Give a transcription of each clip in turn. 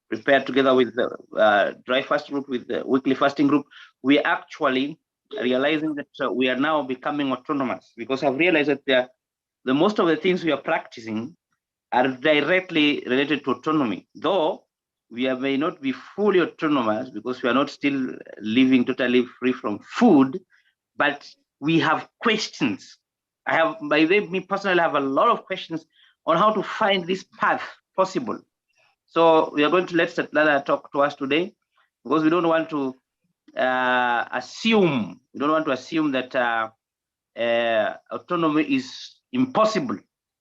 prepared together with the dry fast group, with the weekly fasting group, we are actually realizing that we are now becoming autonomous, because I've realized that the most of the things we are practicing are directly related to autonomy, though may not be fully autonomous because we are not still living totally free from food, but we have questions. By the way, me personally, I have a lot of questions on how to find this path possible. So we are going to let Svetlana talk to us today, because we don't want to assume that autonomy is impossible.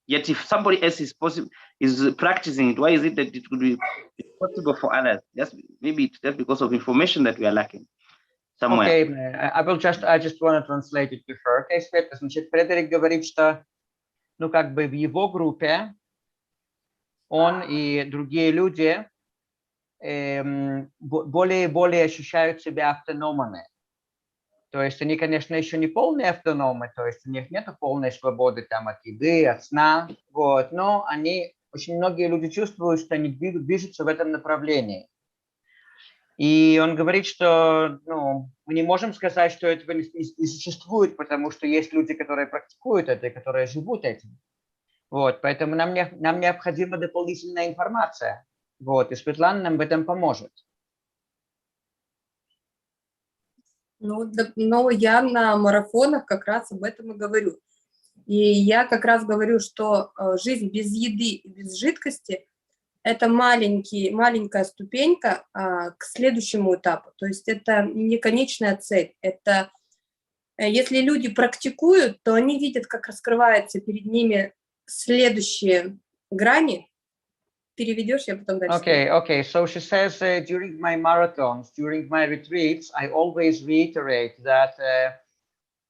Yet if somebody else is practicing it, why is it that it could be possible for others? Maybe it's just because of information that we are lacking somewhere. Okay, I just want to translate it to her. Okay, Света, значит, Фредерик говорит, что, ну, как бы в его группе он и другие люди более и более ощущают себя автономными. То есть они, конечно, еще не полные автономы, то есть у них нет полной свободы там от еды, от сна, вот, но очень многие люди чувствуют, что они движутся в этом направлении. И он говорит, что мы не можем сказать, что этого не существует, потому что есть люди, которые практикуют это, которые живут этим. Вот, поэтому нам необходима дополнительная информация. Вот, и Светлана нам в этом поможет. Но я на марафонах как раз об этом и говорю. И я как раз говорю, что жизнь без еды и без жидкости – это маленькая ступенька к следующему этапу. То есть это не конечная цель. Это если люди практикуют, то они видят, как раскрываются перед ними следующие грани. Переведешь, я потом дальше. Okay. So she says, during my marathons, during my retreats, I always reiterate that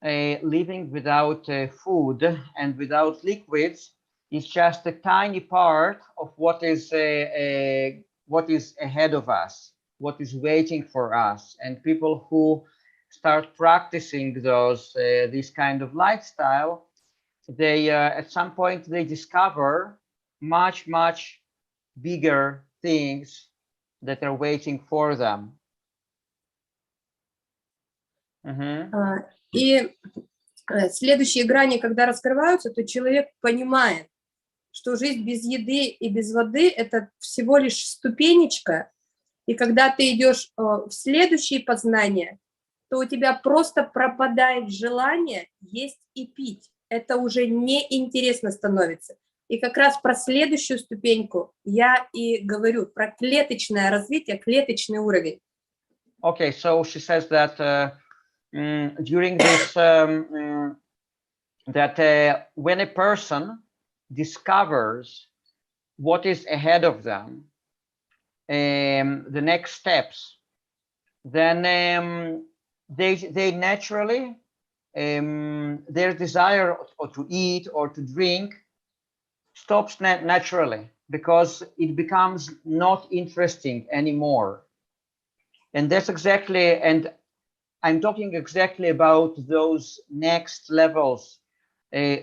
living without food and without liquids is just a tiny part of what is ahead of us, what is waiting for us. And people who start practicing this kind of lifestyle, they at some point they discover much bigger things that are waiting for them. И следующие грани, когда раскрываются, то человек понимает, что жизнь без еды и без воды – это всего лишь ступенечка, и когда ты идешь в следующие познания, то у тебя просто пропадает желание есть и пить. Это уже неинтересно становится. И как раз про следующую ступеньку я и говорю, про клеточное развитие, клеточный уровень. Okay, so she says that during this, when a person discovers what is ahead of them, the next steps, then they naturally, their desire or to eat or to drink stops naturally, because it becomes not interesting anymore. And that's exactly, and I'm talking exactly about those next levels,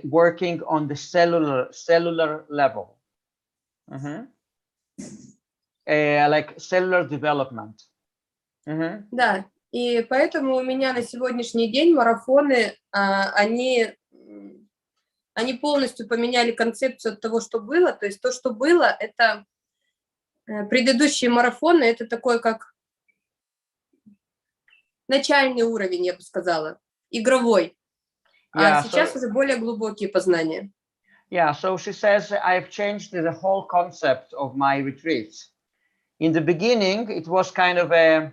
working on the cellular level, like cellular development. Да, и поэтому у меня на сегодняшний день марафоны, они полностью поменяли концепцию от того, что было. То есть то, что было, это предыдущие марафоны, это такой как начальный уровень, я бы сказала, игровой. А сейчас уже более глубокие познания. Yeah, so she says, I've changed the whole concept of my retreats. In the beginning, it was kind of a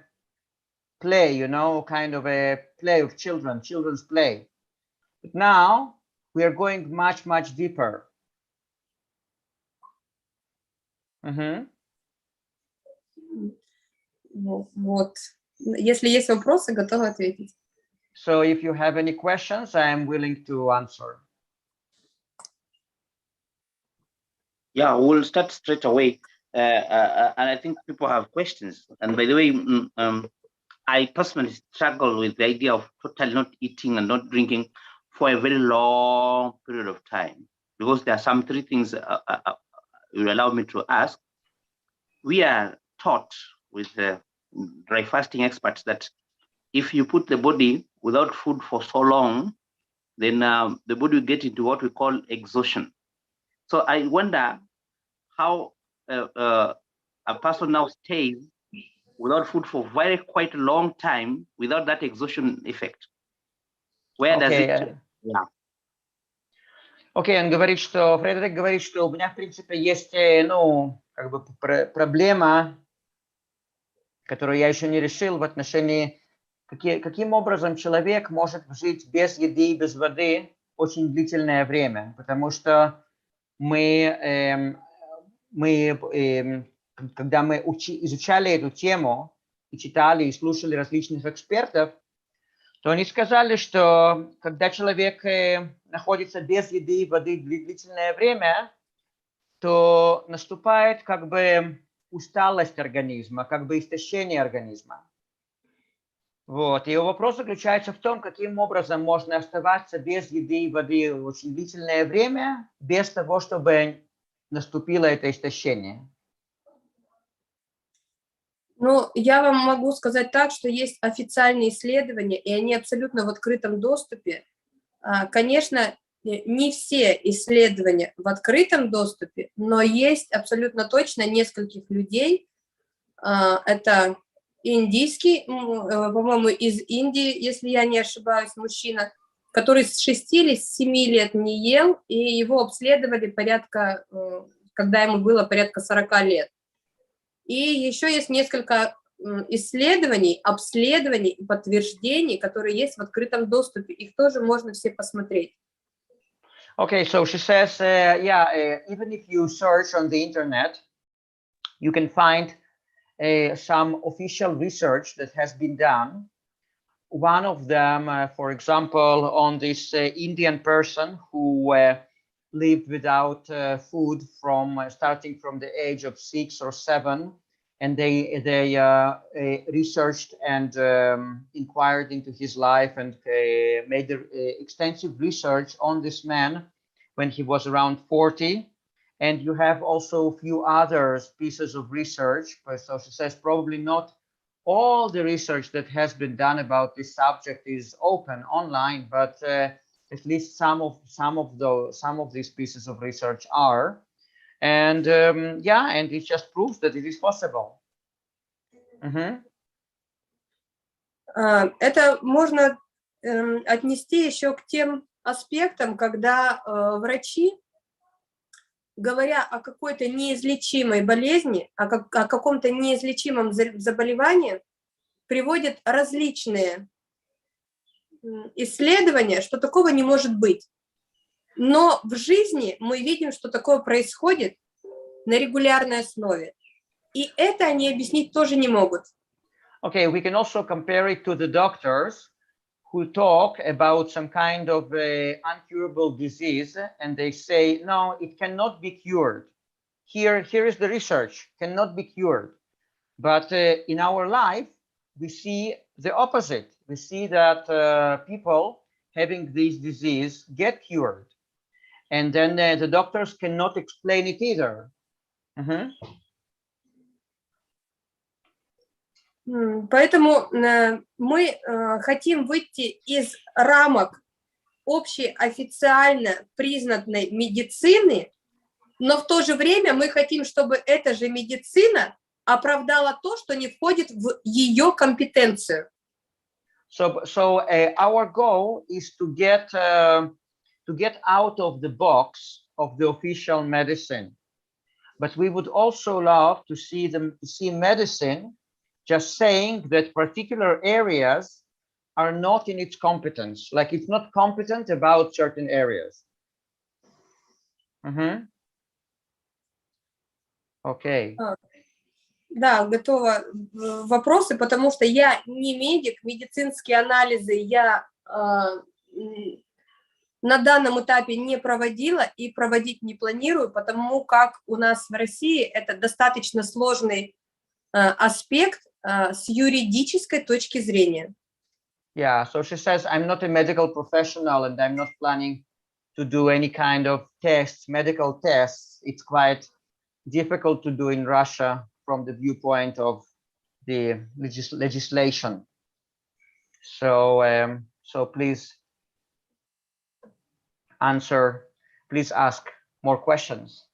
play, kind of a play of children's play. But now, we are going much deeper. Вот. Если есть вопросы, готова ответить. So if you have any questions, I am willing to answer. Yeah, we'll start straight away. And I think people have questions. And by the way, I personally struggle with the idea of totally not eating and not drinking for a very long period of time, because there are some three things you allow me to ask. We are taught with dry fasting experts that if you put the body without food for so long, then the body will get into what we call exhaustion. So I wonder how a person now stays without food for quite a long time without that exhaustion effect. Where does it? Yeah. Окей, он говорит, что Фредерик говорит, что у меня, в принципе, есть, ну, как бы проблема, которую я еще не решил в отношении, каким образом человек может жить без еды и без воды очень длительное время, потому что когда мы изучали эту тему и читали и слушали различных экспертов, то они сказали, что когда человек находится без еды и воды длительное время, то наступает как бы усталость организма, как бы истощение организма. Вот. И вопрос заключается в том, каким образом можно оставаться без еды и воды очень длительное время, без того, чтобы наступило это истощение. Ну, я вам могу сказать так, что есть официальные исследования, и они абсолютно в открытом доступе. Конечно, не все исследования в открытом доступе, но есть абсолютно точно нескольких людей. Это индийский, по-моему, из Индии, если я не ошибаюсь, мужчина, который с 6 или 7 лет не ел, и его обследовали порядка, когда ему было порядка 40 лет. И еще есть несколько исследований, обследований и подтверждений, которые есть в открытом доступе. Их тоже можно все посмотреть. Okay, so she says, even if you search on the internet, you can find some official research that has been done. One of them, for example, on this Indian person who lived without food from starting from the age of 6 or 7, and they researched and inquired into his life and made extensive research on this man when he was around 40. And you have also a few other pieces of research. So she says probably not all the research that has been done about this subject is open online, but at least some of these pieces of research are, and and it just proves that it is possible. Это можно отнести еще к тем аспектам, когда врачи, говоря о какой-то неизлечимой болезни, о каком-то неизлечимом заболевании, приводят различные исследования, что такого не может быть. Но в жизни мы видим, что такое происходит на регулярной основе. И это они объяснить тоже не могут. Okay, we can also compare it to the doctors who talk about some kind of incurable disease, and they say, no, it cannot be cured. Here is the research, cannot be cured. But in our life, we see the opposite. We see that people having this disease get cured. And then the doctors cannot explain it either. Поэтому мы хотим выйти из рамок общей официально признанной медицины, но в то же время мы хотим, чтобы эта же медицина оправдала то, что не входит в ее компетенцию. So our goal is to get out of the box of the official medicine, but we would also love to see medicine just saying that particular areas are not in its competence, like it's not competent about certain areas. Okay. Да, готова вопросы, потому что я не медик, медицинские анализы я на данном этапе не проводила и проводить не планирую, потому как у нас в России это достаточно сложный аспект с юридической точки зрения. Yeah, so she says, I'm not a medical professional and I'm not planning to do any kind of tests, medical tests. It's quite difficult to do in Russia from the viewpoint of the legislation. So, so please ask more questions.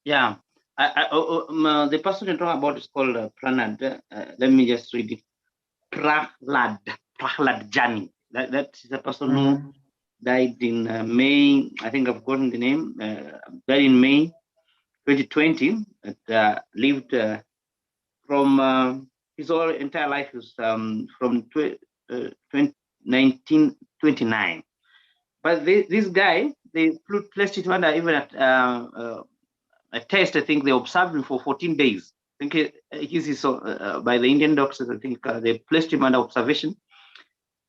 Yeah, the person you're talking about is called Pranad. Let me just read it. Prahlad Jani. That is a person who died in May. I think I've gotten the name. Died in May 2020. Lived from his whole entire life is from 1929. But this guy, they placed it under even at a test. I think they observed him for 14 days. I think his is by the Indian doctors. I think they placed him under observation,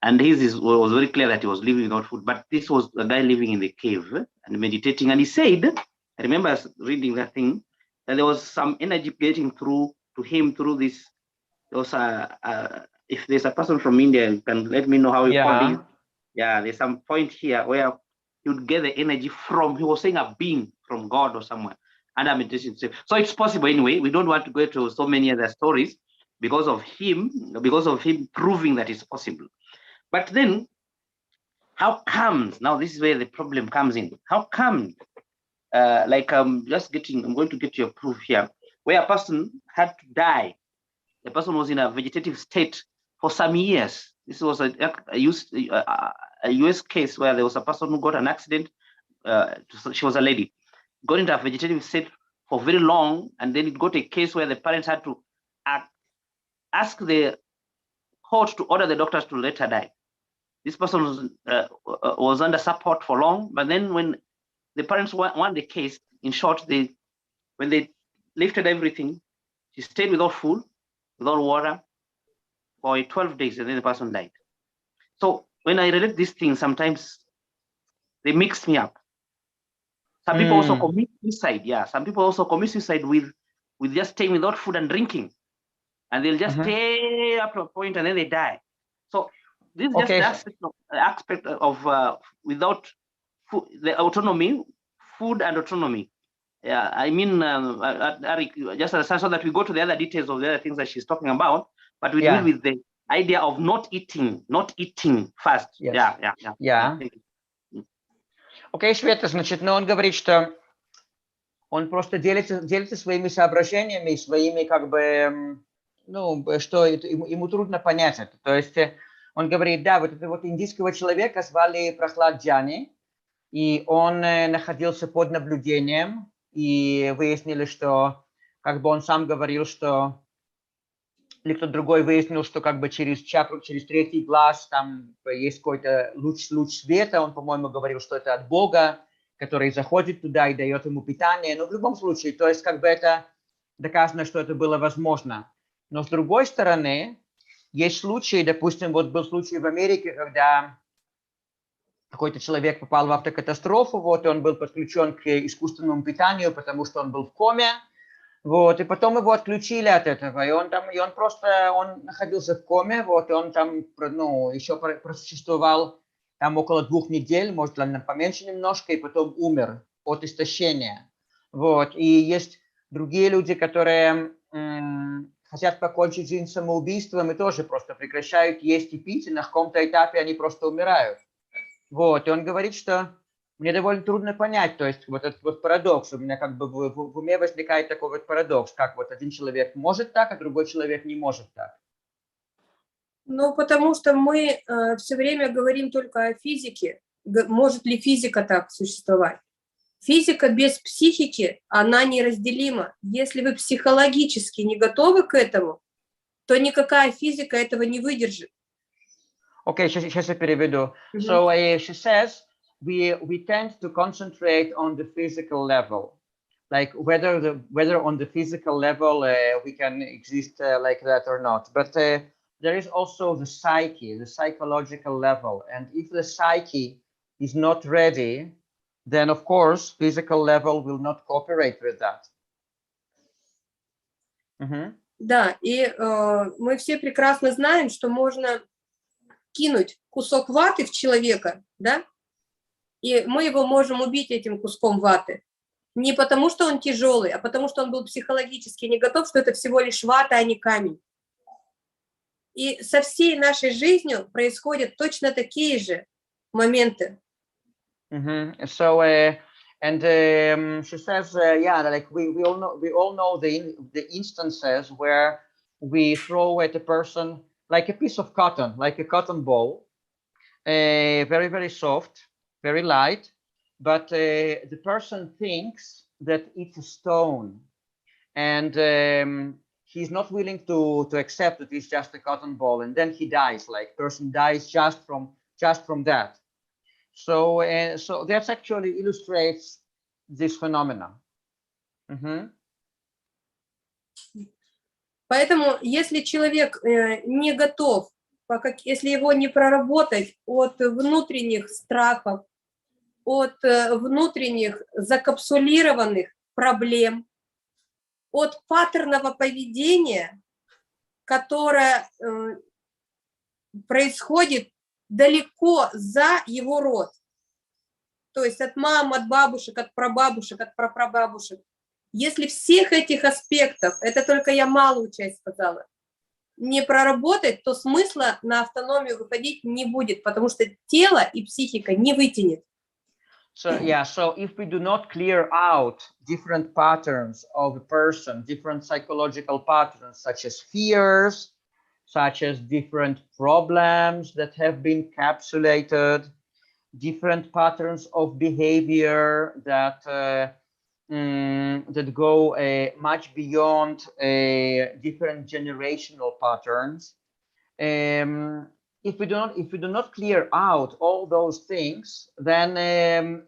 and his was very clear that he was living without food. But this was a guy living in the cave and meditating. And he said, I remember reading that thing, that there was some energy getting through to him through this. There was if there's a person from India, you can let me know how you call it. Yeah, there's some point here where he would get the energy from, he was saying, a being from God or somewhere. And meditation. So it's possible anyway. We don't want to go to so many other stories because of him proving that it's possible. But then, how comes, now this is where the problem comes in. How come, like I'm going to get you a proof here, where a person had to die. The person was in a vegetative state for some years. This was a US case where there was a person who got an accident. She was a lady, got into a vegetative state for very long, and then it got a case where the parents had to ask the court to order the doctors to let her die. This person was under support for long, but then when the parents won the case, in short, when they lifted everything, she stayed without food, without water for 12 days, and then the person died. So when I relate these things, sometimes they mix me up. Some people also commit suicide. Yeah, some people also commit suicide with just staying without food and drinking, and they'll just stay up to a point and then they die. So this is just the aspect of without food, the autonomy, food and autonomy. Yeah, I mean, Eric, just so that we go to the other details of the other things that she's talking about, but we deal with the idea of not eating fast. Yes. Yeah. Окей, Света, значит, но он говорит, что он просто делится своими соображениями, своими, как бы, ну, что ему трудно понять это. То есть он говорит, да, вот этого вот индийского человека звали Прахлад Джани, и он находился под наблюдением, и выяснили, что, как бы он сам говорил, что, или кто-то другой выяснил, что как бы через третий глаз там есть какой-то луч света, он, по-моему, говорил, что это от Бога, который заходит туда и дает ему питание, но в любом случае, то есть как бы это доказано, что это было возможно. Но с другой стороны, есть случаи, допустим, вот был случай в Америке, когда какой-то человек попал в автокатастрофу, вот, и он был подключен к искусственному питанию, потому что он был в коме, вот, и потом его отключили от этого, и он находился в коме, вот, и он там, ну, еще просуществовал там около 2 недель, может, поменьше немножко, и потом умер от истощения, вот, и есть другие люди, которые хотят покончить жизнь самоубийством и тоже просто прекращают есть и пить, и на каком-то этапе они просто умирают, вот, и он говорит, что мне довольно трудно понять, то есть вот этот вот парадокс, у меня как бы в уме возникает такой вот парадокс, как вот один человек может так, а другой человек не может так. Ну, потому что мы все время говорим только о физике. Может ли физика так существовать? Физика без психики, она неразделима. Если вы психологически не готовы к этому, то никакая физика этого не выдержит. Окей, сейчас я переведу. So she says, we tend to concentrate on the physical level, like whether on the physical level we can exist like that or not. But there is also the psyche, the psychological level, and if the psyche is not ready, then of course physical level will not cooperate with that. Да, и мы все прекрасно знаем, что можно кинуть кусок ваты в человека, да, и мы его можем убить этим куском ваты. Не потому, что он тяжелый, а потому, что он был психологически не готов, что это всего лишь вата, а не камень. И со всей нашей жизнью происходят точно такие же моменты. So, she says, yeah, like we all know the instances where we throw at a person like a piece of cotton, like a cotton ball, very, very soft, very light, but the person thinks that it's a stone, and he's not willing to accept that it's just a cotton ball, and then he dies. Like person dies just from that. So so that actually illustrates this phenomena. Поэтому, если человек не готов, если его не проработать от внутренних страхов, от внутренних закапсулированных проблем, от паттернового поведения, которое происходит далеко за его род, то есть от мам, от бабушек, от прабабушек, от прапрабабушек. Если всех этих аспектов, это только я малую часть сказала, не проработать, то смысла на автономию выходить не будет, потому что тело и психика не вытянет. So yeah, so if we do not clear out different patterns of a person, different psychological patterns, such as fears, such as different problems that have been capsulated, different patterns of behavior that that go much beyond different generational patterns. If we do not clear out all those things, then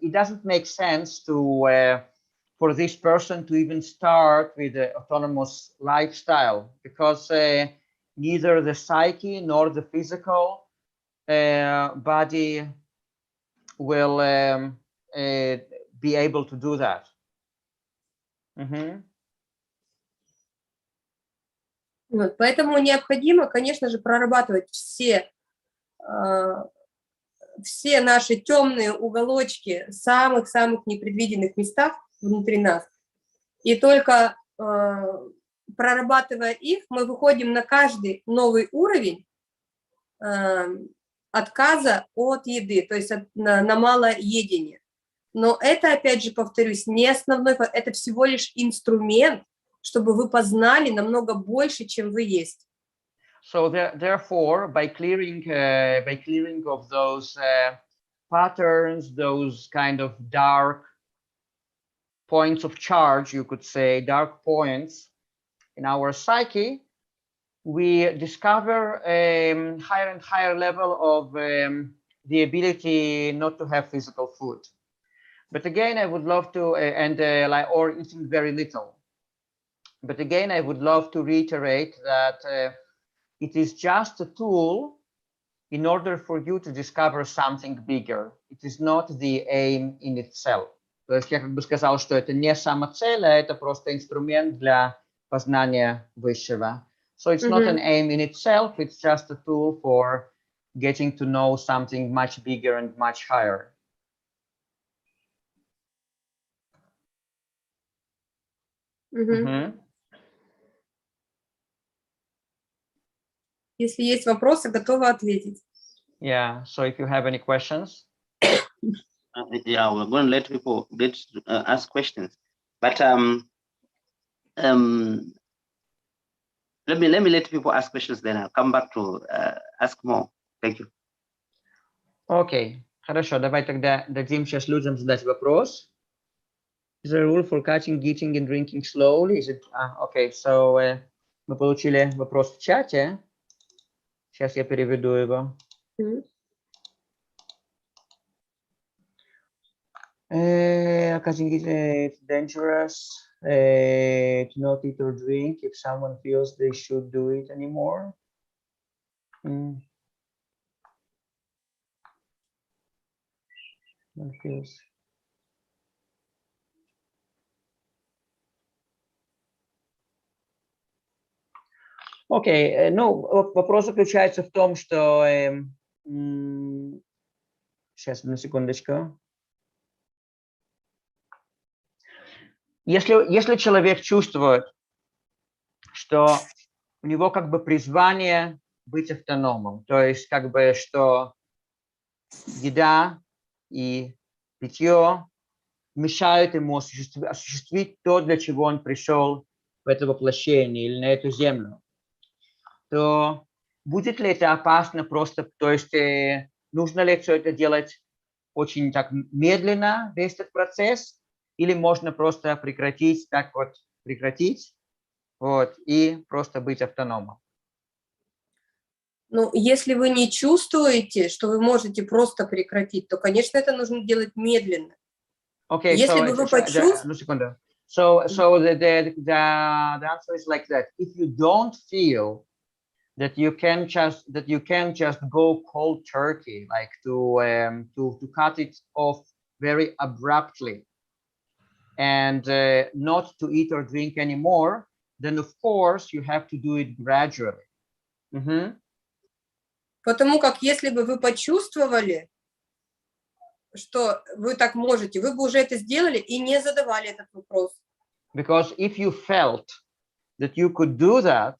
it doesn't make sense to for this person to even start with the autonomous lifestyle, because neither the psyche nor the physical body will be able to do that. Вот, поэтому необходимо, конечно же, прорабатывать все наши темные уголочки в самых-самых непредвиденных местах внутри нас. И только прорабатывая их, мы выходим на каждый новый уровень отказа от еды, то есть на малоедение. Но это, опять же, повторюсь, не основной, это всего лишь инструмент, чтобы вы познали намного больше, чем вы есть. So therefore, by clearing of those patterns, those kind of dark points of charge, you could say, dark points in our psyche, we discover a higher and higher level of the ability not to have physical food. But again, I would love to, or eating very little. But again, I would love to reiterate that it is just a tool in order for you to discover something bigger. It is not the aim in itself. То есть я как бы сказал, что это не самоцель, а это просто инструмент для познания высшего. So it's not an aim in itself, it's just a tool for getting to know something much bigger and much higher. Если есть вопросы, готова ответить. Yeah, so if you have any questions. Yeah, we're going to let people ask questions, but let me let people ask questions, then I'll come back to ask more. Thank you. Окей, хорошо, давай тогда дадим сейчас людям задать вопрос. Is there a rule for cutting, eating and drinking slowly? Is it? Okay, so мы получили вопрос в чате. Сейчас я переведу его. Cutting it's dangerous to not eat or drink if someone feels they should do it anymore. Feels. Окей, ну, вопрос заключается в том, что... сейчас, одну секундочку. Если человек чувствует, что у него как бы призвание быть автономным, то есть как бы что еда и питье мешают ему осуществить то, для чего он пришел в это воплощение или на эту землю, то будет ли это опасно просто, то есть нужно ли все это делать очень так медленно, весь этот процесс, или можно просто прекратить, так вот прекратить, вот, и просто быть автономом? Ну, если вы не чувствуете, что вы можете просто прекратить, то, конечно, это нужно делать медленно. Okay, Если so бы вы почувствовали... no segundo. So the answer is like that. If you don't feel that you can just go cold turkey, like to cut it off very abruptly and not to eat or drink anymore, then of course you have to do it gradually. Потому как если бы вы почувствовали, что вы так можете, вы бы уже это сделали и не задавали этот вопрос. Because if you felt that you could do that,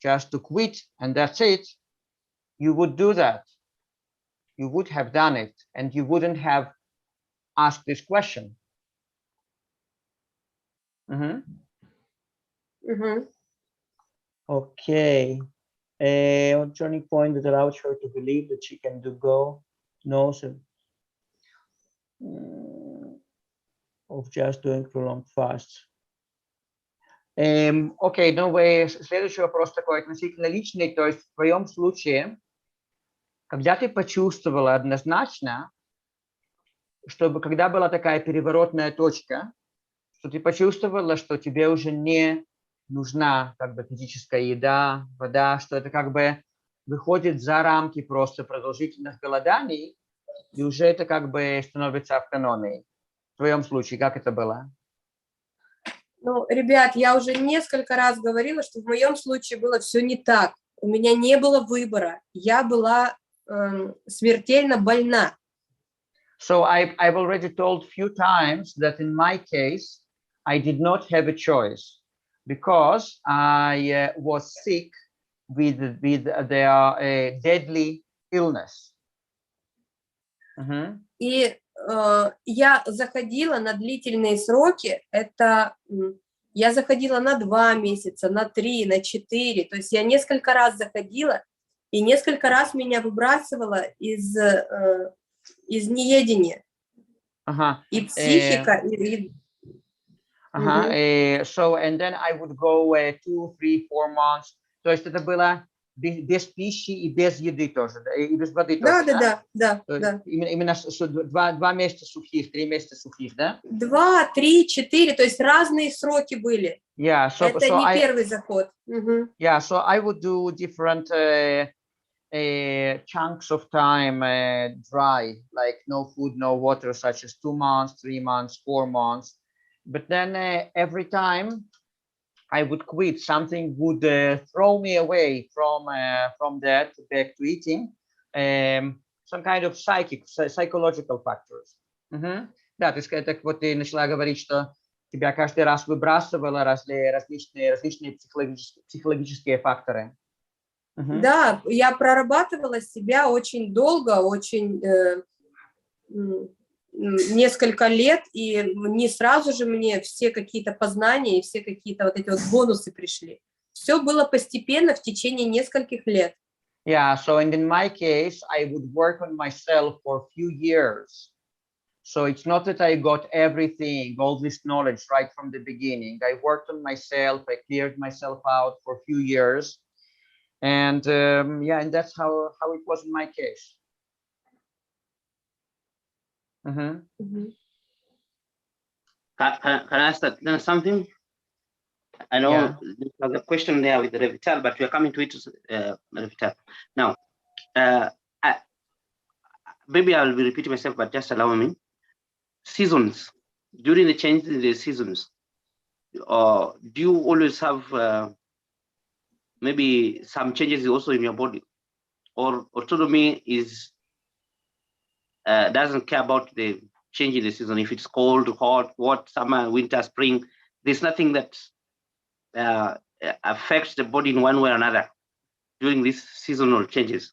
just to quit and that's it, you would do that. You would have done it and you wouldn't have asked this question. Okay. Turning point that allows her to believe that she can do go, no, so, of just doing prolonged fasts. Окей, ну следующий вопрос такой относительно личный, то есть в твоем случае, когда ты почувствовала однозначно, чтобы когда была такая переворотная точка, что ты почувствовала, что тебе уже не нужна как бы физическая еда, вода, что это как бы выходит за рамки просто продолжительных голоданий, и уже это как бы становится автономией. В твоем случае, как это было? Ну, ребят, я уже несколько раз говорила, что в моем случае было все не так. У меня не было выбора. Я была смертельно больна. So I've already told few times that in my case, I did not have a choice because I was sick with their deadly illness. И я заходила на длительные сроки, это я заходила на 2 месяца, на 3, на 4, то есть я несколько раз заходила, и несколько раз меня выбрасывало из неедения. И психика, So, and then I would go 2, 3, 4 months. То есть это было без пищи и без еды тоже, да? И без воды тоже, да? Именно 2 месяца сухих, 3 месяца сухих, да? 2, 3, 4, то есть разные сроки были. Yeah, so, это не первый заход. Yeah, so I would do different chunks of time dry, like no food, no water, such as 2 months, 3 months, 4 months. But then every time I would quit, something would throw me away from that back to eating. Some kind of psychological factors. Да, так вот ты начала говорить, что тебя каждый раз выбрасывало различные психологические факторы. Да, я прорабатывала себя очень долго, очень несколько лет, и не сразу же мне все какие-то познания и все какие-то вот эти вот бонусы пришли. Все было постепенно в течение нескольких лет. Yeah, so in my case, I would work on myself for a few years. So it's not that I got everything, all this knowledge right from the beginning. I worked on myself, I cleared myself out for a few years. And yeah, and that's how it was in my case. Can I ask that something? I know there's a question there with the Revital, but we are coming to it, Revital. Now, maybe I'll be repeating myself, but just allow me. Seasons, during the changes in the seasons, do you always have maybe some changes also in your body? Or autonomy is doesn't care about the change in the season. If it's cold, hot, summer, winter, spring, there's nothing that affects the body in one way or another during these seasonal changes.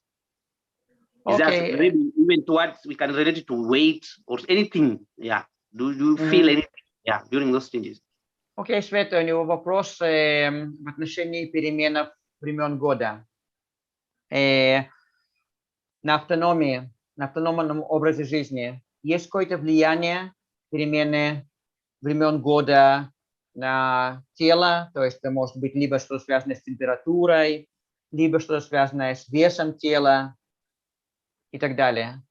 Is that maybe even towards, we can relate it to weight or anything? Yeah. Do you feel anything? Yeah, during those changes. Окей, Света, у него вопрос в отношении перемен времен года. На автономии, на автономном образе жизни есть какое-то влияние перемены времен года на тело, то есть это может быть либо что-то связанное с температурой, либо что-то связанное с весом тела и так далее?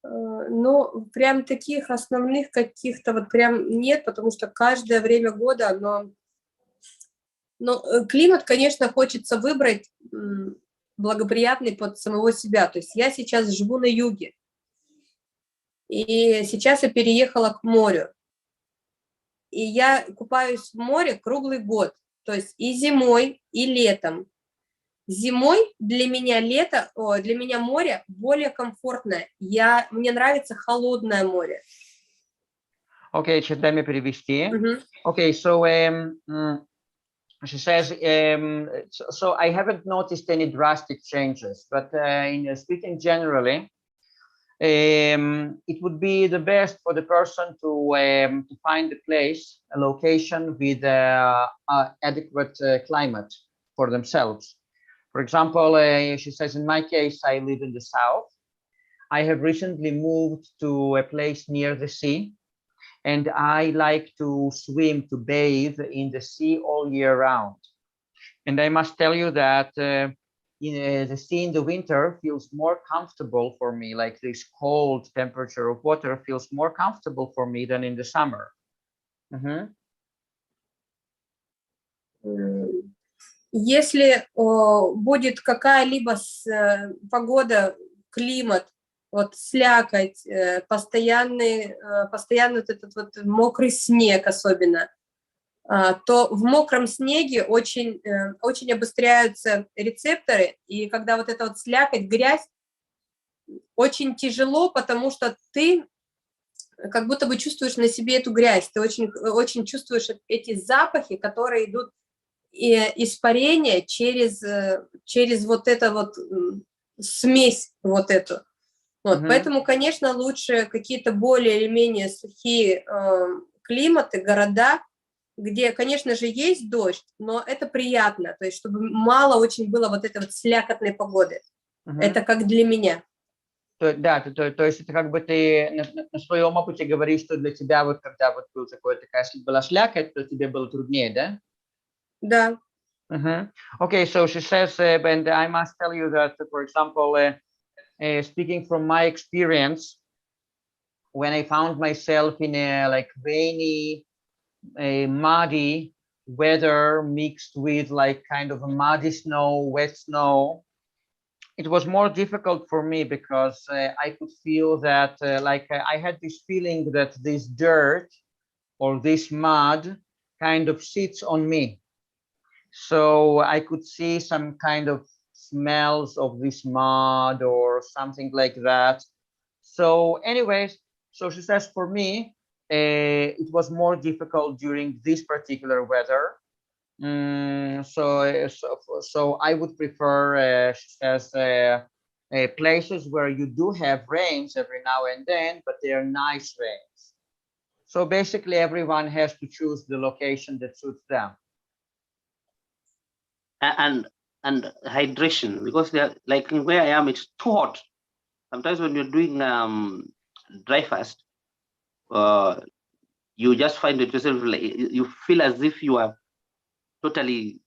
Ну, прям таких основных каких-то вот прям нет, потому что каждое время года, но климат, конечно, хочется выбрать благоприятный под самого себя. То есть я сейчас живу на юге, и сейчас я переехала к морю, и я купаюсь в море круглый год, то есть и зимой, и летом. Зимой для меня море более комфортное. Мне нравится холодное море. Okay, сейчас дай мне перевести. Okay, so she says, so I haven't noticed any drastic changes, but in speaking generally, it would be the best for the person to find a place, a location with adequate climate for themselves. For example, she says, in my case, I live in the south. I have recently moved to a place near the sea, and I like to swim, to bathe in the sea all year round. And I must tell you that the sea in the winter feels more comfortable for me, like this cold temperature of water feels more comfortable for me than in the summer. Если будет какая-либо погода, климат, вот слякоть, постоянный вот этот вот мокрый снег особенно, то в мокром снеге очень обостряются рецепторы, и когда вот эта вот слякоть, грязь, очень тяжело, потому что ты как будто бы чувствуешь на себе эту грязь, ты очень чувствуешь эти запахи, которые идут испарение через вот это вот смесь вот эту. Вот, поэтому, конечно, лучше какие-то более или менее сухие климаты, города, где, конечно же, есть дождь, но это приятно, то есть чтобы мало очень было вот этой вот слякотной погоды. Это как для меня. Да, то есть это как бы ты на своем опыте говоришь, что для тебя вот когда вот была слякоть, то тебе было труднее, да? Да. Okay, so she says, and I must tell you that, for example, speaking from my experience, when I found myself in a like rainy, muddy weather mixed with like kind of a muddy snow, wet snow, it was more difficult for me because I could feel that I had this feeling that this dirt or this mud kind of sits on me. So I could see some kind of smells of this mud or something like that. So anyways, so she says for me, it was more difficult during this particular weather. So I would prefer, she says, places where you do have rains every now and then, but they are nice rains. So basically everyone has to choose the location that suits them. And hydration, because they're like where I am, it's too hot. Sometimes when you're doing dry fast, you just find it yourself, like, you feel as if you are totally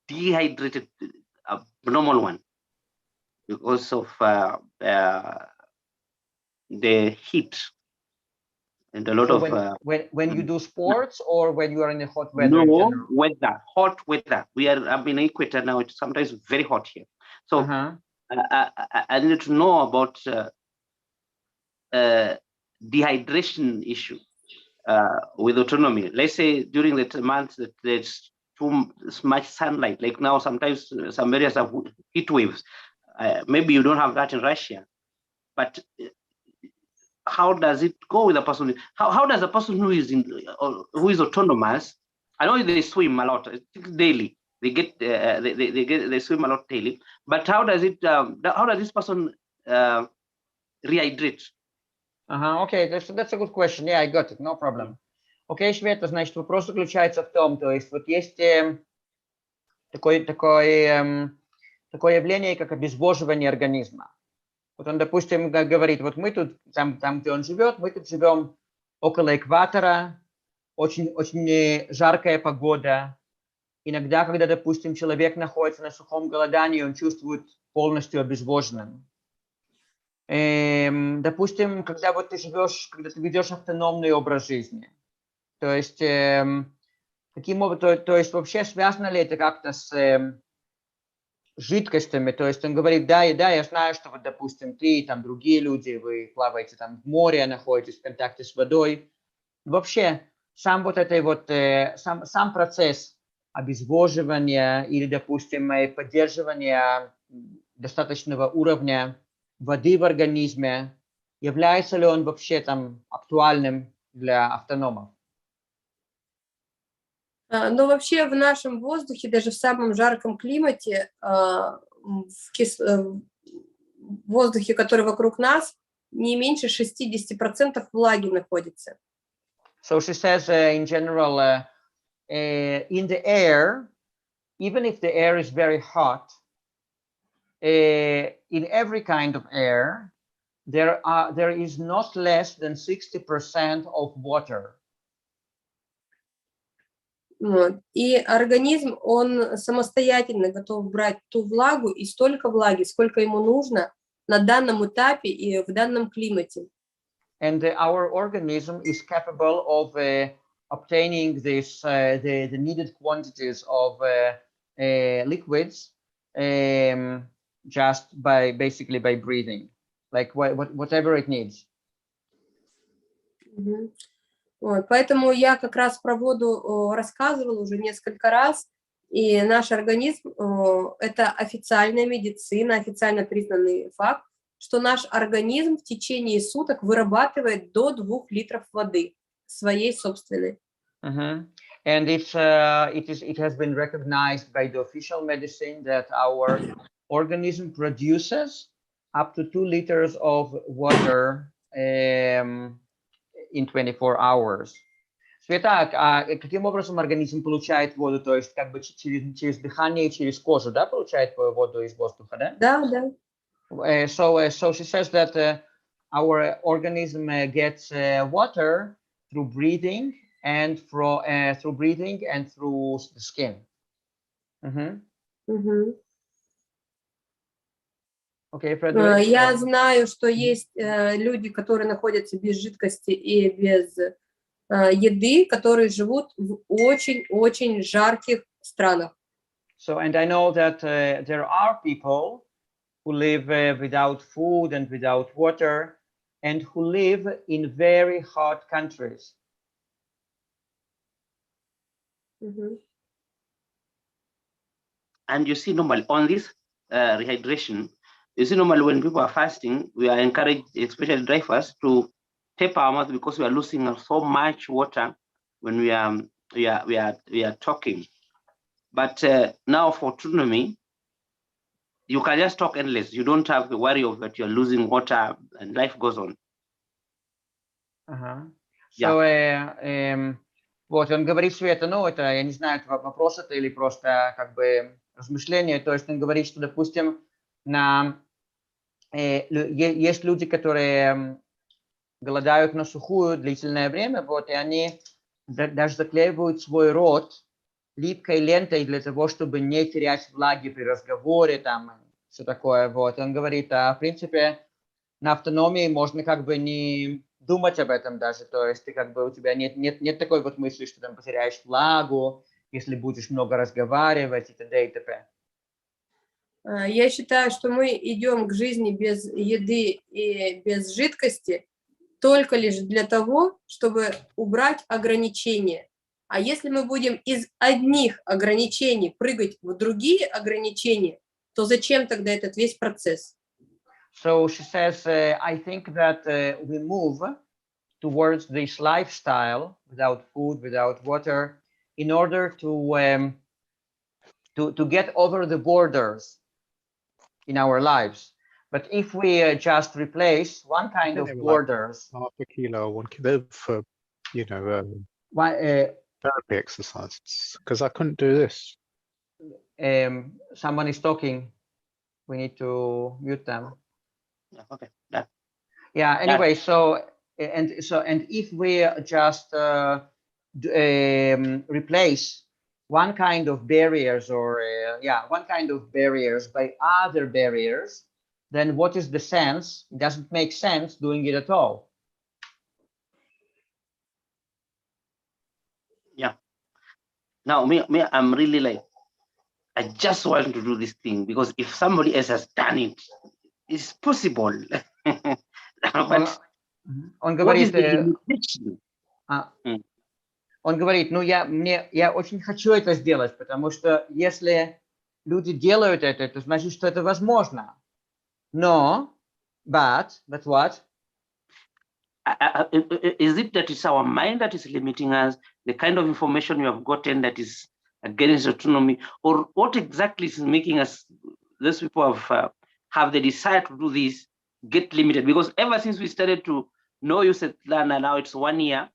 dehydrated, a normal one, because of the heat and a lot so of when you do sports or when you are in the hot weather? No, weather, hot weather. I'm in Equator now. It's sometimes very hot here. So I needed to know about dehydration issue with autonomy. Let's say during the months that there's too much sunlight, like now sometimes some areas have heat waves. Maybe you don't have that in Russia, but how does it go with a person? How does a person who is who is autonomous? I know they swim a lot, I think daily. They they swim a lot daily. But how does it? How does this person rehydrate? Okay, that's a good question. Yeah, I got it, no problem. Окей, Света, значит, вопрос заключается в том, то есть вот есть такое явление, как обезвоживание организма. Вот он, допустим, говорит, вот мы тут, там, где он живет, мы тут живем около экватора, очень жаркая погода. Иногда, когда, допустим, человек находится на сухом голодании, он чувствует полностью обезвоженным. Допустим, когда вот ты живешь, когда ты ведешь автономный образ жизни, то есть каким образом, то есть вообще связано ли это как-то с жидкостями, то есть он говорит, да, я знаю, что вот, допустим, ты, там, другие люди, вы плаваете там в море, находитесь в контакте с водой. Вообще, сам вот этой вот, сам процесс обезвоживания или, допустим, поддерживания достаточного уровня воды в организме, является ли он вообще там актуальным для автономов? Но вообще в нашем воздухе, даже в самом жарком климате, в воздухе, который вокруг нас, не меньше 60% влаги находится. So she says in general, in the air, even if the air is very hot, in every kind of air, there is not less than 60% of water. И организм, он самостоятельно готов брать ту влагу и столько влаги, сколько ему нужно на данном этапе и в данном климате. And our organism is capable of obtaining this, the needed quantities of liquids just basically by breathing, like whatever it needs. Вот, поэтому я как раз про воду рассказывала уже несколько раз, и наш организм, это официальная медицина, официально признанный факт, что наш организм в течение суток вырабатывает до 2 литров воды, своей собственной. And it has been recognized by the official medicine that our organism produces up to 2 liters of water in 24 hours. Света, а каким образом организм получает воду? То есть как бы через дыхание и через кожу, да, получает воду из воздуха, да? Да, да. So she says that our organism gets water through breathing and through the skin. Okay, Fredrick. Я знаю, что есть люди, которые находятся без жидкости и без еды, которые живут в очень-очень жарких странах. So, and I know that there are people who live without food and without water, and who live in very hot countries. And you see, normally on this rehydration, you see, normally when people are fasting, we are encouraged, especially dry fast, to tape our mouth because we are losing so much water when we are talking. But now for autonomy, you can just talk endless. You don't have the worry of that you're losing water, and life goes on. So, вот он говорит, Света, ну это, я не знаю, это вопрос это или просто как бы размышление. То есть он говорит, что, допустим, есть люди, которые голодают на сухую длительное время, вот, и они даже заклеивают свой рот липкой лентой для того, чтобы не терять влаги при разговоре, там, все такое, вот. Он говорит, в принципе, на автономии можно как бы не думать об этом даже, то есть ты как бы, у тебя нет такой вот мысли, что там потеряешь влагу, если будешь много разговаривать и т.д. и т.п. Я считаю, что мы идем к жизни без еды и без жидкости только лишь для того, чтобы убрать ограничения. А если мы будем из одних ограничений прыгать в другие ограничения, то зачем тогда этот весь процесс? So she says, I think that we move towards this lifestyle without food, without water, in order to get over the borders in our lives. But if we just replace one kind of borders, like half a kilo or 1 kilo for, you know, therapy exercises, because I couldn't do this. Someone is talking. We need to mute them. Yeah, okay. Yeah. Yeah. Anyway, so if we just replace one kind of barriers or one kind of barriers by other barriers, then what is the sense? It doesn't make sense doing it at all. Yeah. Now, me, I'm really like, I just want to do this thing because if somebody else has done it, it's possible. But Он what is говорит, the limitation? он говорит, ну я очень хочу это сделать, потому что если люди делают это значит, что это возможно. Но, but what? Is it that it's our mind that is limiting us, the kind of information you have gotten that is against autonomy, or what exactly is making us, those people have the desire to do this, get limited? Because ever since we started to know you, Svetlana, now it's 1 year,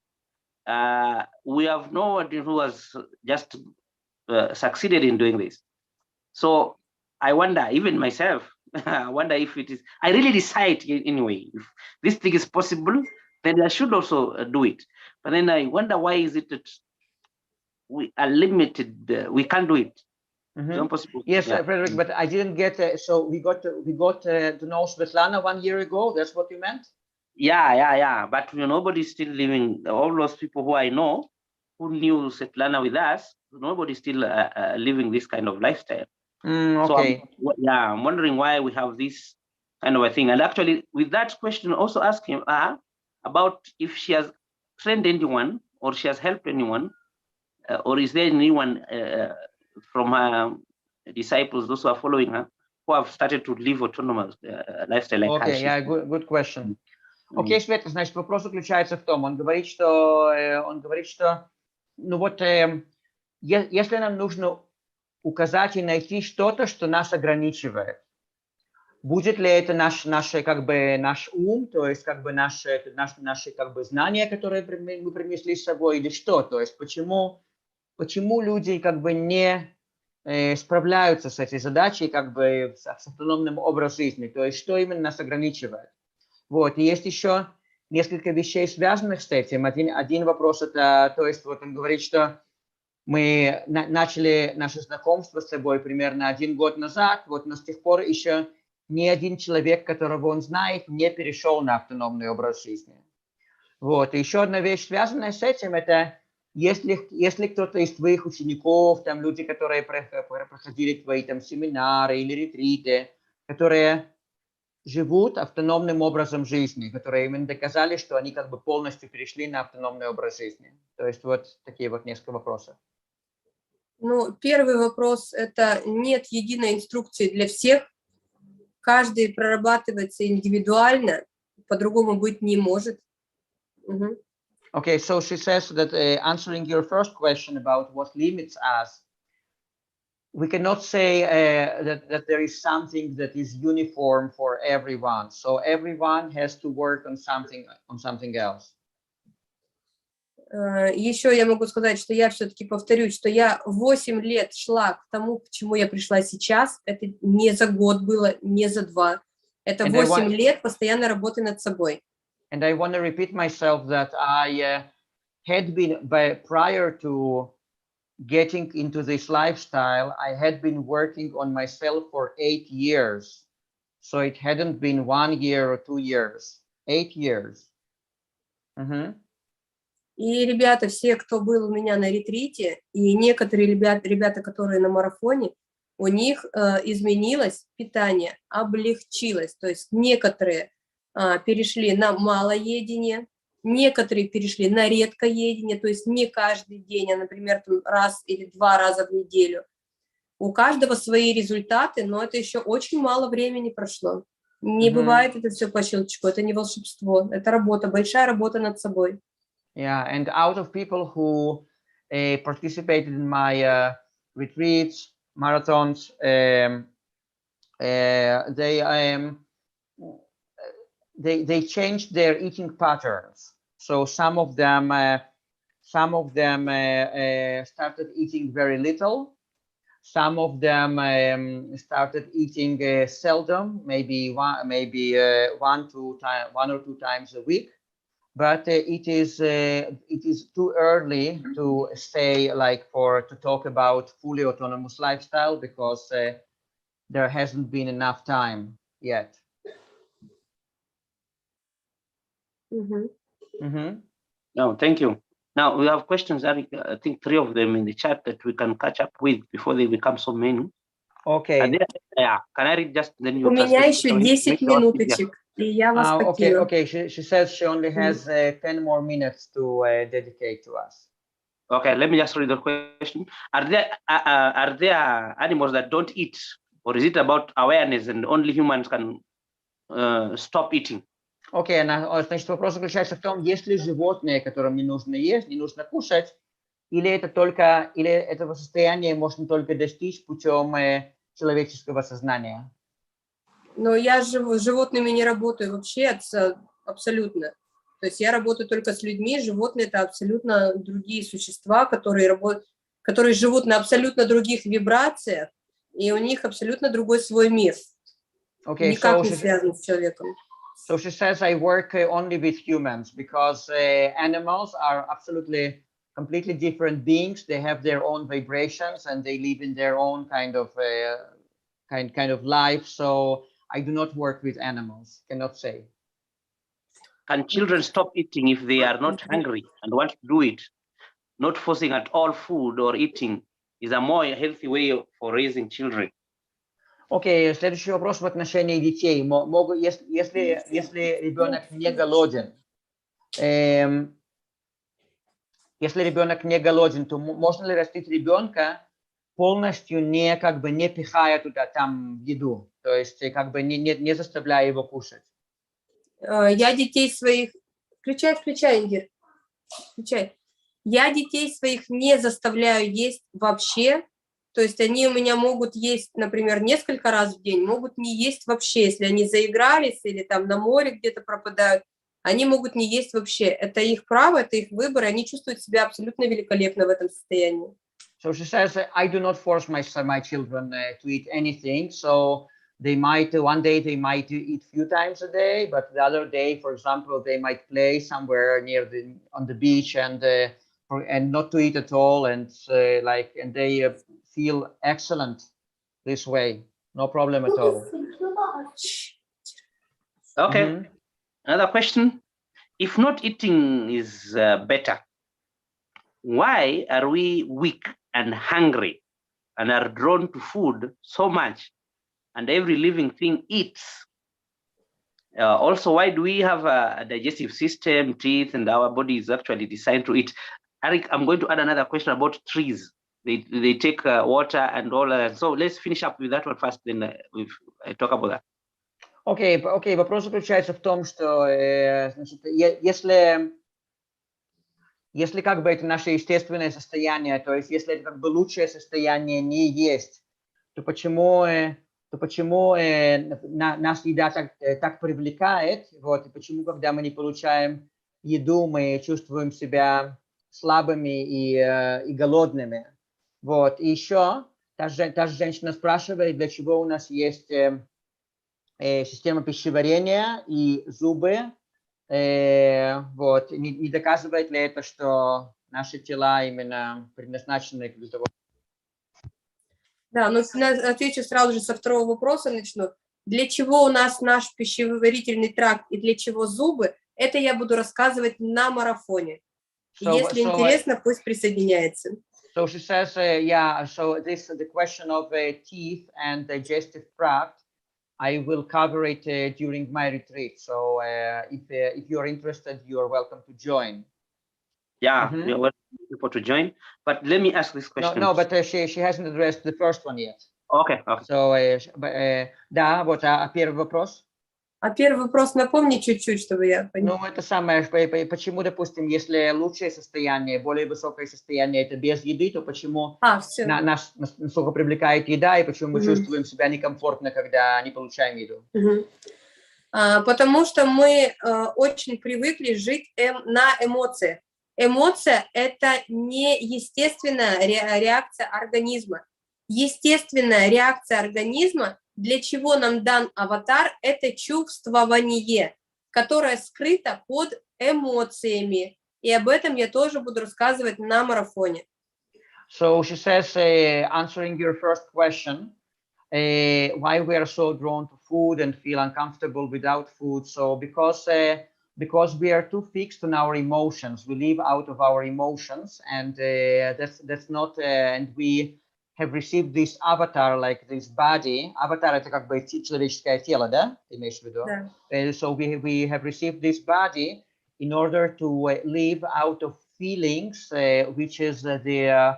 we have no one who has just succeeded in doing this. So I wonder, even myself, I wonder if it is, I really decide anyway, if this thing is possible, then I should also do it. But then I wonder, why is it that we are limited, we can't do it? It's impossible. Yes, yeah. Fredrick, but I didn't get, so we got to know Svetlana 1 year ago, that's what you meant? Yeah, but nobody's still living, all those people who I know, who knew Svetlana with us, nobody's still living this kind of lifestyle. Okay. So I'm wondering why we have this kind of a thing. And actually, with that question, also ask him about if she has trained anyone or she has helped anyone, or is there anyone from her disciples, those who are following her, who have started to live autonomous lifestyle like her. Okay, yeah, good question. Окей, Света, значит, вопрос заключается в том, он говорит, что ну вот, если нам нужно указать и найти что-то, что нас ограничивает, будет ли это наш ум, то есть наши знания, которые мы принесли с собой, или что? То есть почему люди не справляются с этой задачей с автономным образом жизни, то есть что именно нас ограничивает? Вот, и есть еще несколько вещей, связанных с этим. Один вопрос это, то есть вот он говорит, что мы начали наше знакомство с собой примерно 1 год назад, вот, но с тех пор еще ни один человек, которого он знает, не перешел на автономный образ жизни. Вот, и еще одна вещь, связанная с этим, это если кто-то из твоих учеников, там люди, которые проходили твои там семинары или ретриты, которые живут автономным образом жизни, которые именно доказали, что они полностью перешли на автономный образ жизни. То есть вот такие вот несколько вопросов. Ну, первый вопрос – это нет единой инструкции для всех. Каждый прорабатывается индивидуально, по-другому быть не может. Okay, so she says that answering your first question about what limits us, we cannot say that there is something that is uniform for everyone. So everyone has to work on something else. Еще я могу сказать, что я все-таки повторюсь, что я 8 лет шла к тому, к чему я пришла сейчас. Это не за год было, не за 2. Это 8 лет постоянной работы над собой. And I want to repeat myself that I had been, prior to getting into this lifestyle, I had been working on myself for 8 years. So it hadn't been 1 year or 2 years, 8 years. И ребята, все, кто был у меня на ретрите, и некоторые ребята, которые на марафоне, у них изменилось питание, облегчилось. То есть некоторые перешли на малоедение, некоторые перешли на редкоедение, то есть не каждый день, а, например, раз или 2 раза в неделю. У каждого свои результаты, но это еще очень мало времени прошло. Не бывает это все по щелчку, это не волшебство, это работа, большая работа над собой. Yeah, and out of people who participated in my retreats, marathons, they changed their eating patterns. So some of them started eating very little. Some of them started eating seldom, maybe one or two times a week. But it is too early to say to talk about fully autonomous lifestyle because there hasn't been enough time yet. No, thank you. Now we have questions, Eric, I think 3 of them in the chat that we can catch up with before they become so many. Okay. Yeah, can I read just then you У меня еще 10 минуточек, и я вас покину. Okay, she says she only has 10 more minutes to dedicate to us. Okay, let me just read the question. Are there animals that don't eat, or is it about awareness and only humans can stop eating? Окей, значит, вопрос заключается в том, есть ли животные, которым не нужно есть, не нужно кушать, или этого состояния можно только достичь путем человеческого сознания? Но я с животными не работаю вообще абсолютно. То есть я работаю только с людьми, животные — это абсолютно другие существа, которые живут на абсолютно других вибрациях, и у них абсолютно другой свой мир. Никак не связан с человеком. So she says, I work only with humans because animals are absolutely completely different beings. They have their own vibrations and they live in their own kind of life. So I do not work with animals, cannot say. Can children stop eating if they are not hungry and want to do it? Not forcing at all food or eating is a more healthy way for raising children. Окей, следующий вопрос в отношении детей. Если ребенок не голоден, то можно ли растить ребенка полностью не пихая туда там еду, то есть не заставляя его кушать? Я детей своих... Включай, Ингир. Включай. Я детей своих не заставляю есть вообще. То есть они у меня могут есть, например, несколько раз в день, могут не есть вообще. Если они заигрались или там на море где-то пропадают, они могут не есть вообще. Это их право, это их выбор, и они чувствуют себя абсолютно великолепно в этом состоянии. So she says, I do not force my children to eat anything. So they might, one day they might eat a few times a day, but the other day, for example, they might play somewhere on the beach and not to eat at all, and they feel excellent this way, no problem at all. Okay, another question. If not eating is better, why are we weak and hungry and are drawn to food so much, and every living thing eats? Also, why do we have a digestive system, teeth, and our body is actually designed to eat? Eric, I'm going to add another question about trees. They take water and all that. So let's finish up with that one first, then I talk about that. Окей, вопрос заключается в том, что если это наше естественное состояние, то есть если это лучшее состояние не есть, то почему нас еда так привлекает, и почему, когда мы не получаем еду, мы чувствуем себя слабыми и голодными. И еще та же женщина спрашивает, для чего у нас есть система пищеварения и зубы. Не доказывает ли это, что наши тела именно предназначены для того? Да, но отвечу сразу же со второго вопроса начну. Для чего у нас наш пищеварительный тракт и для чего зубы, это я буду рассказывать на марафоне. Если интересно, пусть присоединяется. So she says, so the question of teeth and digestive tract, I will cover it during my retreat. So if you're interested, you are welcome to join. Yeah, you're welcome to join. But let me ask this question. No, but she hasn't addressed the first one yet. Okay. So, да, первый вопрос. А первый вопрос напомни чуть-чуть, чтобы я поняла. Ну, это самое, почему, допустим, если лучшее состояние, более высокое состояние, это без еды, то почему нас настолько привлекает еда, и почему мы чувствуем себя некомфортно, когда не получаем еду? Потому что мы очень привыкли жить на эмоциях. Эмоция – это не естественная реакция организма. Естественная реакция организма, для чего нам дан аватар, это чувствование, которое скрыто под эмоциями. И об этом я тоже буду рассказывать на марафоне. So she says, answering your first question, why we are so drawn to food and feel uncomfortable without food. So because we are too fixed on our emotions, we live out of our emotions, and that's not. And we have received this avatar, like this body. Avatar это как бы человеческое тело, да? Ты имеешь в виду? Да. So we have received this body in order to live out of feelings, which is the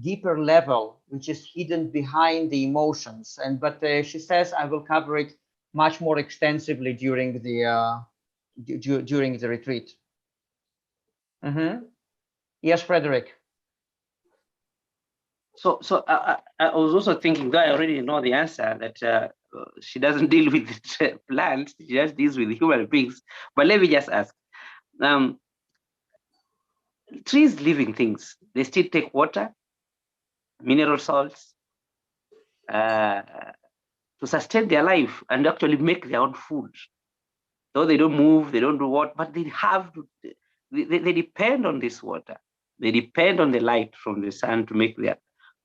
deeper level, which is hidden behind the emotions. But she says I will cover it much more extensively during the retreat. Yes, Fredrick. So I was also thinking that I already know the answer, that she doesn't deal with plants, she just deals with human beings. But let me just ask, trees, living things, they still take water, mineral salts, to sustain their life and actually make their own food. Though they don't move, they don't do what, but they have to, they depend on this water. They depend on the light from the sun to make their.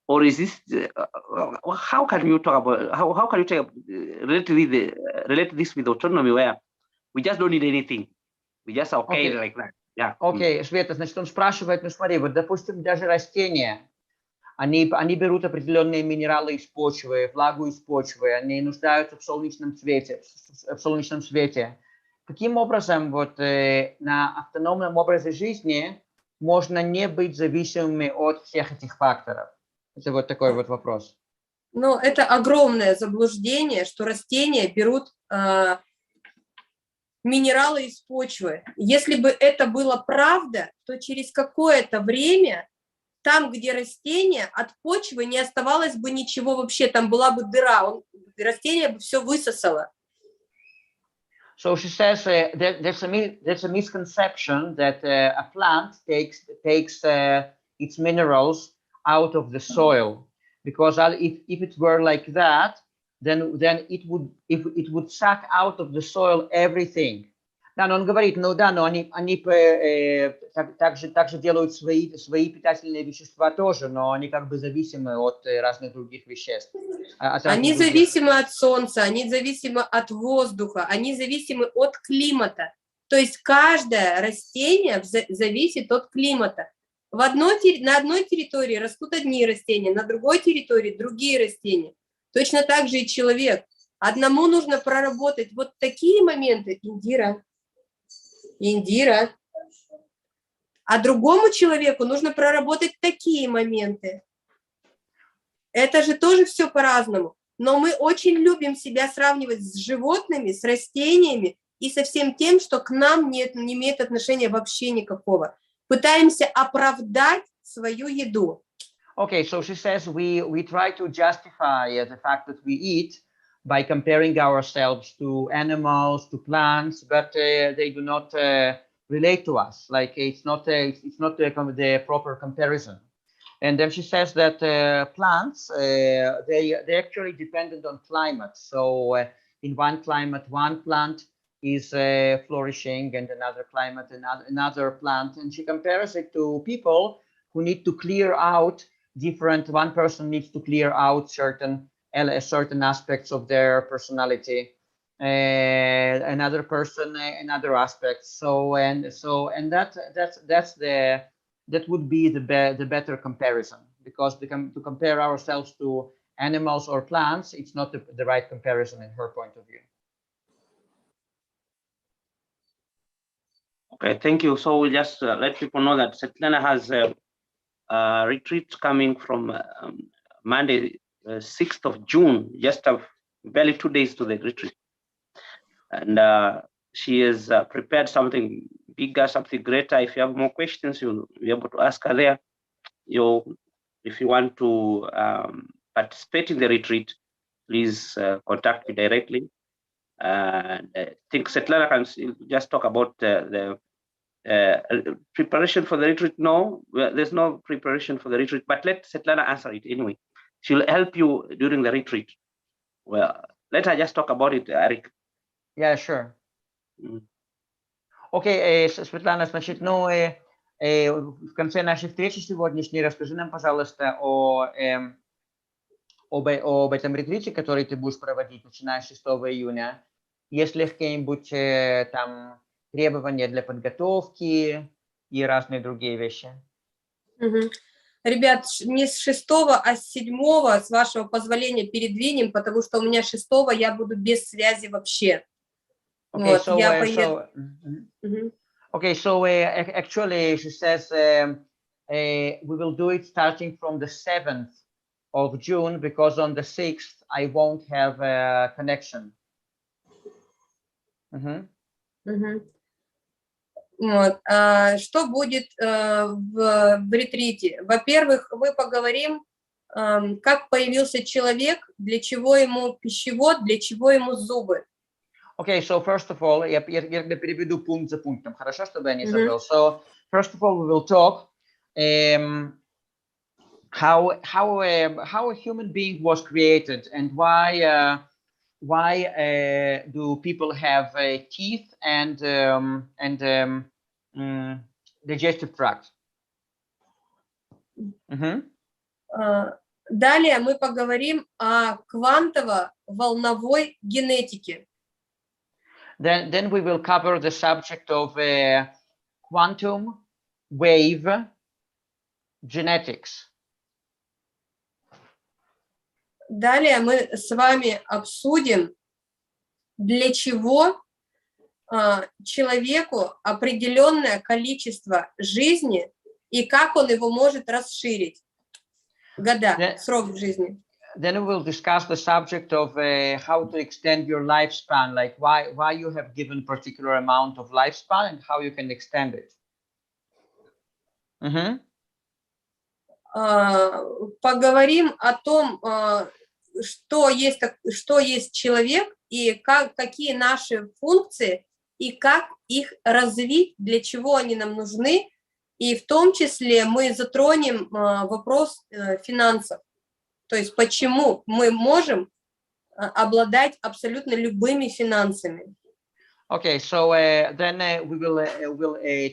Or is this? How can you talk about? How can you relate this with autonomy, where we just don't need anything, we just okay like that? Yeah. Окей, Света, значит, он спрашивает, ну смотри, вот, допустим, даже растения, они берут определенные минералы из почвы, влагу из почвы, они нуждаются в солнечном свете. Каким образом вот на автономном образе жизни можно не быть зависимыми от всех этих факторов? Это вот такой вот вопрос. Ну, это огромное заблуждение, что растения берут минералы из почвы. Если бы это было правда, то через какое-то время там, где растение, от почвы не оставалось бы ничего вообще, там была бы дыра, растение бы все высосало. So she says there's a misconception that a plant takes its minerals out of the soil, because if it were like that, then it would suck out of the soil everything. Да, но он говорит, ну да, но они также делают свои питательные вещества тоже, но они как бы зависимы от разных других веществ. Они зависимы от солнца, они зависимы от воздуха, они зависимы от климата. То есть каждое растение зависит от климата. На одной территории растут одни растения, на другой территории другие растения. Точно так же и человек. Одному нужно проработать вот такие моменты, Индира. А другому человеку нужно проработать такие моменты. Это же тоже все по-разному. Но мы очень любим себя сравнивать с животными, с растениями и со всем тем, что к нам не имеет отношения вообще никакого. Пытаемся оправдать свою еду. Okay, so she says we try to justify the fact that we eat by comparing ourselves to animals, to plants, but they do not relate to us. Like it's not the proper comparison. And then she says that plants they actually dependent on climate. So in one climate, one plant is flourishing, and another climate, another plant. And she compares it to people who need to clear out different. One person needs to clear out certain aspects of their personality, another person another aspect. That would be the better comparison, because to compare ourselves to animals or plants, it's not the right comparison in her point of view. Okay, thank you. So we'll just let people know that Svetlana has a retreat coming from Monday, 6th of June, just barely 2 days to the retreat. And she has prepared something bigger, something greater. If you have more questions, you'll be able to ask her there. If you want to participate in the retreat, please contact me directly. And I think Svetlana can just talk about the preparation for the retreat. No, there's no preparation for the retreat, but let Svetlana answer it anyway. She'll help you during the retreat. Well, let her just talk about it, Eric. Yeah, sure. Окей, Светлана, значит, ну, в конце нашей встречи сегодняшней расскажи нам, пожалуйста, об этом ретрите, который ты будешь проводить, начиная с 6 июня. Есть ли какие-нибудь там требования для подготовки и разные другие вещи? Ребят, не с 6, а с 7, с вашего позволения, передвинем, потому что у меня 6 я буду без связи вообще. Okay, Вот, so, я поеду. Okay, so actually she says we will do it starting from the 7th of June, because on the 6th I won't have a connection. Вот. Что будет в ретрите? Во-первых, мы поговорим, как появился человек, для чего ему пищевод, для чего ему зубы. Okay, so first of all, я переведу пункт за пунктом, хорошо, чтобы я не забыл. So first of all, we will talk how a human being was created, and why do people have teeth and digestive tract. Далее мы поговорим о квантово-волновой генетике. Then we will cover the subject of quantum wave genetics. Далее мы с вами обсудим, для чего человеку определенное количество жизни и как он его может расширить. Года, срок жизни. Then we will discuss the subject of how to extend your lifespan, like why you have given particular amount of lifespan and how you can extend it. Поговорим о том, что есть человек и какие наши функции и как их развить, для чего они нам нужны. И в том числе мы затронем вопрос финансов. То есть почему мы можем обладать абсолютно любыми финансами. Okay, so then we will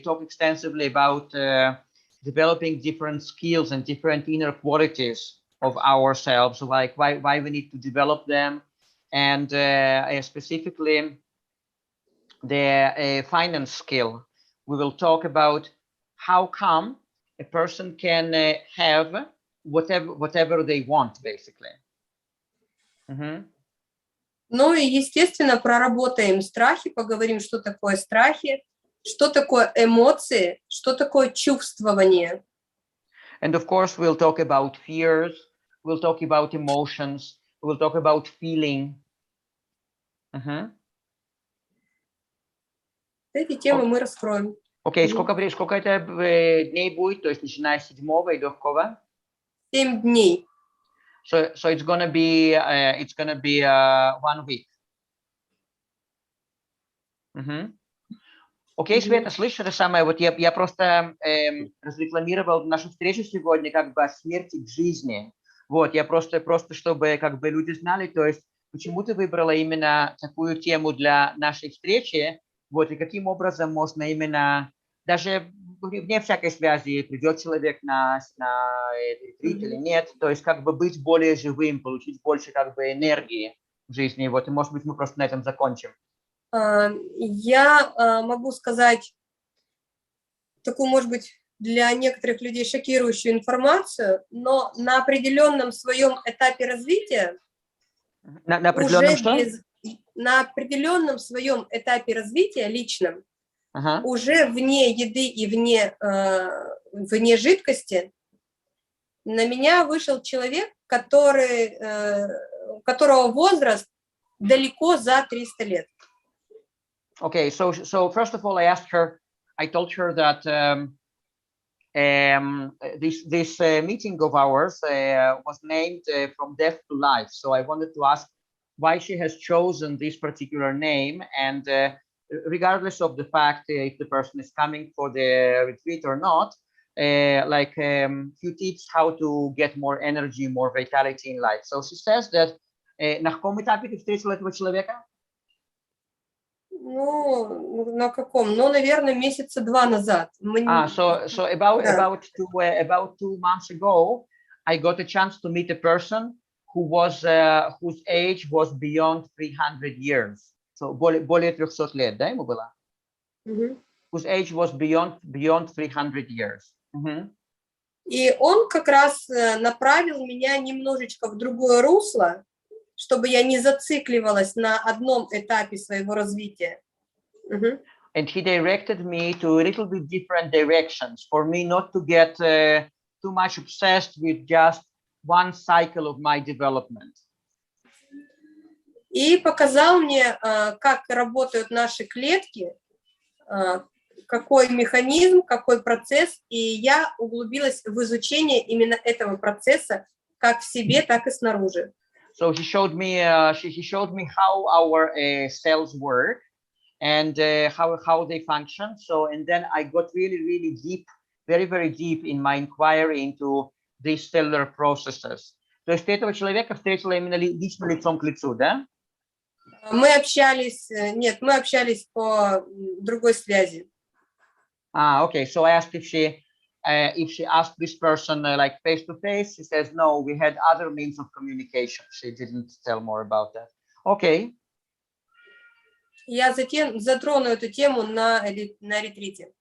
talk extensively about developing different skills and different inner qualities of ourselves, like why we need to develop them, and specifically the finance skill. We will talk about how come a person can have whatever they want, basically. Ну и, естественно, проработаем страхи, поговорим, что такое страхи, что такое эмоции, что такое чувствование. And of course, we'll talk about fears, we'll talk about emotions, we'll talk about feeling. Эти темы мы раскроем. Окей, сколько это дней будет, то есть начиная с 7 и до какого? 7 дней. So it's gonna be 1 week. Окей, Света, слышишь, это самое, вот я просто разрекламировал нашу встречу сегодня как бы о смерти к жизни. Вот, я просто чтобы как бы люди знали, то есть почему ты выбрала именно такую тему для нашей встречи, вот, и каким образом можно именно, даже вне всякой связи, придет человек на ретрит или нет, то есть как бы быть более живым, получить больше как бы энергии в жизни, вот, и может быть мы просто на этом закончим. Я могу сказать такую, может быть, для некоторых людей шокирующую информацию, но на определенном своем этапе развития, на определенном своем этапе развития личном, уже вне еды и вне жидкости, на меня вышел человек, которого возраст далеко за 300 лет. Okay, so first of all, I told her that this meeting of ours was named From Death to Life. So I wanted to ask why she has chosen this particular name, and regardless of the fact if the person is coming for the retreat or not, few tips how to get more energy, more vitality in life. So she says that на каком этапе ты встретила этого человека? Ну, на каком? Ну, наверное, месяца 2 назад. So about 2 months ago, I got a chance to meet a person whose age was beyond 300 years. So более 300 лет, да, ему было? Whose age was beyond 300 years. И он как раз направил меня немножечко в другое русло, чтобы я не зацикливалась на одном этапе своего развития. And he directed me to a little bit different directions for me not to get too much obsessed with just one cycle of my development. И показал мне, как работают наши клетки, какой механизм, какой процесс, и я углубилась в изучение именно этого процесса, как в себе, так и снаружи. So he showed me how our cells work and how they function. So, and then I got really deep, very deep in my inquiry into these cellular processes. То есть ты этого человека встретила именно лично лицом к лицу, да? Мы общались по другой связи. Okay. So I asked if she asked this person like face to face. She says no. We had other means of communication. She didn't tell more about that. Okay. Я затем затрону эту тему на ретрите.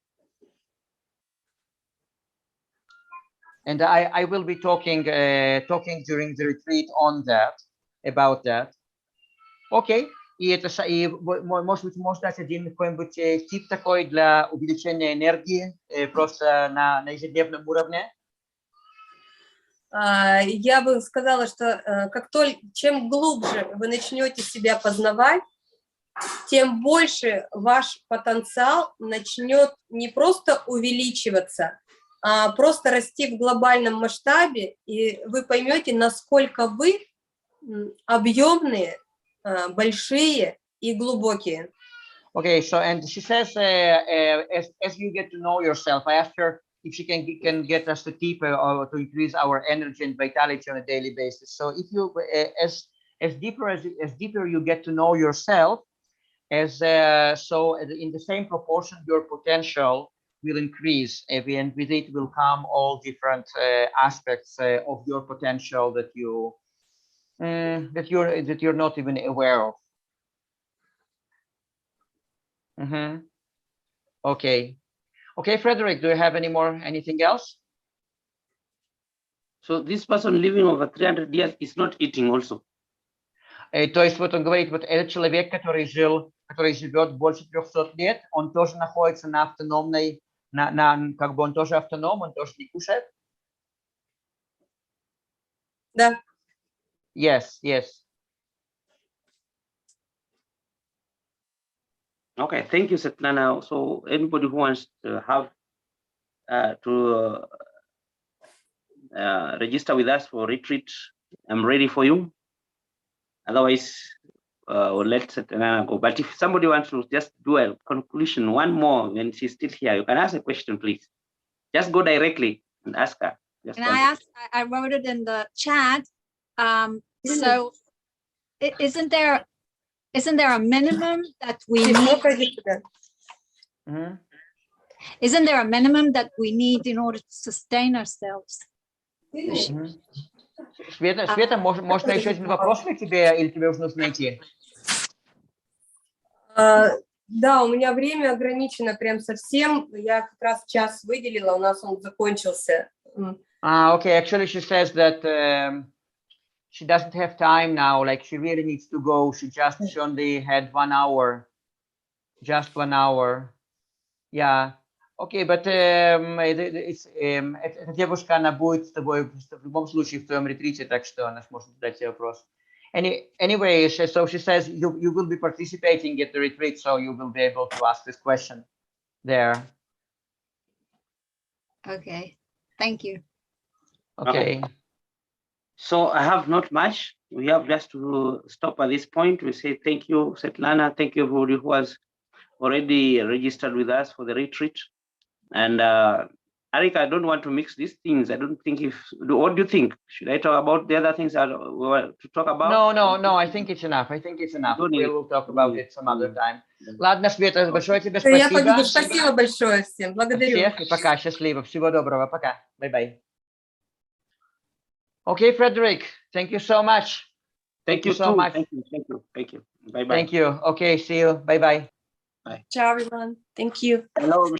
And I will be talking during the retreat on that, about that. Okay. И может быть, можно дать один какой-нибудь тип такой для увеличения энергии просто на ежедневном уровне? Я бы сказала, что чем глубже вы начнете себя познавать, тем больше ваш потенциал начнет не просто увеличиваться, а просто расти в глобальном масштабе, и вы поймете, насколько вы объемные, большие и глубокие. Okay, so and she says as you get to know yourself, I asked her if she can get us to tip or to increase our energy and vitality on a daily basis. So if you as deeper you get to know yourself, so in the same proportion your potential will increase, and with it will come all different aspects of your potential that you're not even aware of. Okay, Fredrick, do you have anything else? So this person living over 300 years is not eating also. То есть вот он говорит, вот этот человек, который живет больше 300 лет, он тоже находится на автономной, как бы он тоже автоном, он тоже не кушает? Да. Yes. Okay, thank you, Svetlana. So anybody who wants to have register with us for retreat, I'm ready for you. Otherwise, we'll let Svetlana go. But if somebody wants to just do a conclusion, one more, when she's still here, you can ask a question, please. Just go directly and ask her. I wrote it in the chat. So isn't there a minimum that we need? Isn't there a minimum that we need in order to sustain ourselves? Света, можно еще один вопрос к тебе, или тебе уже нужно идти? Да, у меня время ограничено прям совсем. Я как раз час выделила, у нас он закончился. Okay, actually she says that she doesn't have time now, like she really needs to go. She only had 1 hour. Just 1 hour. Yeah. Okay, but эта девушка, она будет с тобой в любом случае в твоем ретрите, так что она сможет задать тебе вопрос. Anyways, so she says you will be participating at the retreat, so you will be able to ask this question there. Okay, thank you. Okay. So I have not much. We have just to stop at this point. We say thank you, Svetlana. Thank you, everybody who has already registered with us for the retreat. And Arik, I don't want to mix these things. I don't think what do you think? Should I talk about the other things that we were to talk about? No, I think it's enough. We'll talk about it some other time. Ладно, Света, большое тебе Я спасибо. пойду. Спасибо большое всем. Благодарю. Всех, и пока, счастливо. Всего доброго, пока. Bye-bye. Okay, Fredrick, thank you so much. Thank you so too. much. Thank you. Bye-bye. Thank you. Okay, see you. Bye-bye. Ciao, everyone. Thank you. Hello.